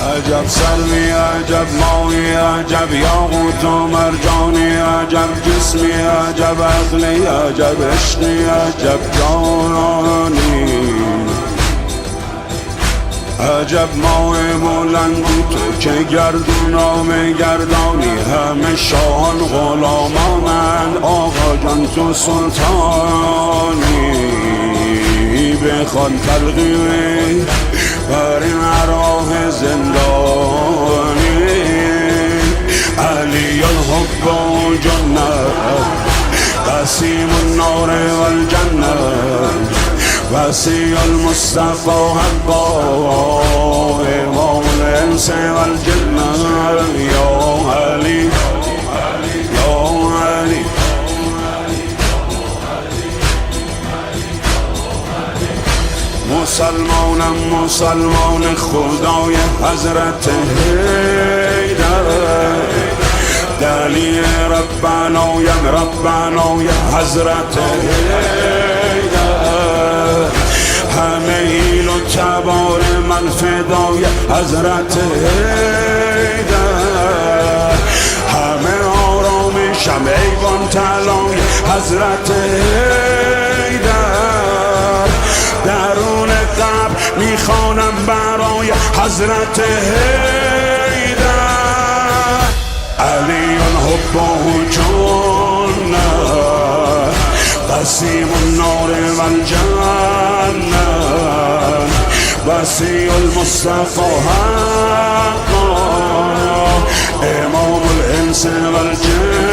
عجب سروی عجب ماهی عجب یاقوت و مرجانی عجب جسمی عجب عقلی عجب عشقی عجب جانانی عجب ماه بلندی تو که گردونام گردانی همه شاهان غلامانند آقا جان تو سلطانی بخوان تلقیه بر این راه زندانی علی الحب و جنت قسیم النار و الجنت وسیع المصطفى حقا امام الانس و الجنة یا علی یا علی مسلمان خدای حضرت حیدر دلی ربنای حضرت حیدر همه ایل و تبار من فدای حضرت حیدر همه آرامشم ایوان طلای حضرت حیدر درون قبر میخوانم برای حضرت حیدر علی الحب و جنت قسیم النار و الجنت وسیع المصطفى حقا امام الانس و الجن